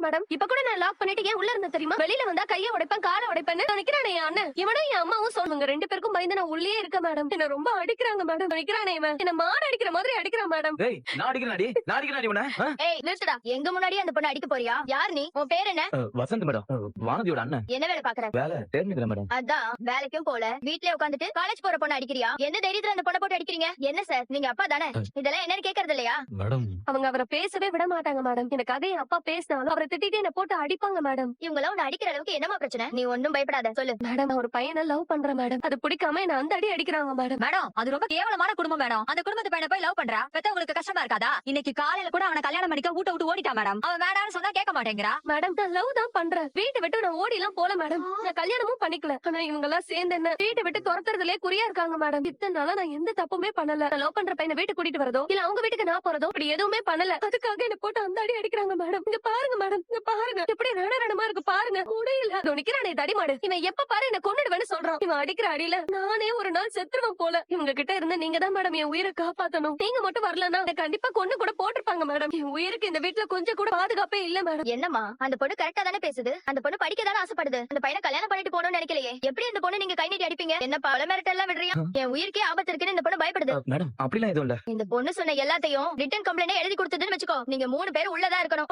Madam. இப்ப கூட நான் லாக் பண்ணிட்டு ஏன் உள்ள இருந்த தெரியுமா? வெளியில வந்தா கைய உடைப்பேன், கால உடைப்பேன்னு நினைக்கிறானே என் அண்ணன். இவனும் என் அம்மாவும் சொல்லுங்க 2 பேருக்கும் பயந்து நான் உள்ளே இருக்க மேடம். என்ன ரொம்ப அடிக்கிறாங்க மேடம். நினைக்கிறானே இவன் என்ன மாடு அடிக்கிற மாதிரி அடிக்கிறான் மேடம். டேய் நான் அடிக்கிறேன்டி, நான் அடிக்கிறேன்டி உன்னை. ஏய் நிறுத்துடா. எங்க முன்னாடி அந்த பொண்ணு அடிக்க போறியா? யார் நீ? உன் பேர் என்ன? வசந்த் மேடம், வானதியோட அண்ணன். என்ன வேலை பாக்குற? வேலை தேர்ந்தெடுக்கிறேன் மேடம். அதான் வேலைக்கும் போல வீட்லயே உட்காந்துட்டு காலேஜ் போற பொண்ணு அடிக்கிறியா? என்ன தைரியத்துல அந்த பொண்ணை போட்டு அடிக்கிறீங்க? என்ன சார் நீங்க அப்பா தானே? இதெல்லாம் என்னன்னு கேக்குறது இல்லையா? மேடம் அவங்க அவரை பேசவே விட மாட்டாங்க மேடம். எனக்காக என் அப்பா பேசினாலும் அவரை திட்டிட்டு என்ன போட்டு அடிப்பாங்க மேடம். இவங்க உன்னை அடிக்கிற அளவுக்கு என்னமா பிரச்சனை? நீ ஒன்னும் பயப்படாத, சொல்லு. மேடம் நான் ஒரு பையனை லவ் பண்றேன் மேடம். அது பிடிக்காம என்ன அந்த அடி அடிக்கிறாங்க மேடம். மேடம் அது ரொம்ப கேவலமான குடும்பம் மேடம். அந்த குடும்பத்து பையனை போய் லவ் பண்றா பெத்தவங்களுக்கு கஷ்டமா இருக்காதா? இன்னைக்கு காலையில கூட அவனை கல்யாணம் பண்ணிக்க ஊட்ட விட்டு ஓடிட்டா மேடம். அவன் வேடான்னு சொன்னா கேட்க மாட்டேங்கிறா. மேடம் நான் லவ் தான் பண்றேன். வீட்டை விட்டு நான் ஓடி எல்லாம் போல மேடம். நான் கல்யாணமும் பண்ணிக்கல. ஆனா இவங்க எல்லாம் சேர்ந்து என்ன வீட்டை விட்டு துரத்துறதுலயே குறியா இருக்காங்க மேடம். இத்தனை நாளா நான் எந்த தப்புமே பண்ணல. நான் லவ் பண்ற பையனை வீட்டுக்கு கூட்டிட்டு வரதோ இல்ல அவங்க வீட்டுக்கு நான் போறதோ அப்படி எதுவுமே பண்ணல. அதுக்காக என்ன போட்டு அந்த அடி அடிக்கிறாங்க மேடம். இங்க பாருங்க மேடம், இங்க பாருங்க எப்படி ரணமா இருக்கு பாருங்க. முடியல நிக்கிறானே தடிமாடு. இவன் எப்ப பாரு என்ன கொன்னுடுவேன்னு சொல்றான். இவன் அடிக்கிற அடியில நானே ஒரு நாள் செத்துருவேன் போல. இவங்க கிட்ட இருந்து நீங்க தான் மேடம் என் உயிரை காப்பாத்தணும். நீங்க மட்டும் வரலன்னா கண்டிப்பா கொன்னு கூட போட்டிருப்பாங்க மேடம். என் உயிருக்கு இந்த வீட்டுல கொஞ்சம் கூட பாதுகாப்பே இல்ல மேடம். என்னம்மா அந்த பொண்ணு கரெக்டா தானே பேசுது? அந்த பொண்ணு படிக்க தானே ஆசைப்படுது. அந்த பையனை கல்யாணம் பண்ணிட்டு போகணும்னு நினைக்கலையே. எப்படி அந்த பொண்ணு நீங்க கை நீட்டி அடிப்பீங்க? என்ன பல மிரட்டெல்லாம் விடுறியா? என் உயிருக்கே ஆபத்து இருக்குன்னு இந்த பொண்ணு பயப்படுது. மேடம் அப்படிலாம் எதுவும் இல்ல. இந்த பொண்ணு சொன்ன எல்லாத்தையும் ரிட்டன் கம்ப்ளைண்ட் எழுதி கொடுத்ததுன்னு வச்சுக்கோ, நீங்க 3 பேரும் உள்ளதா இருக்கணும்.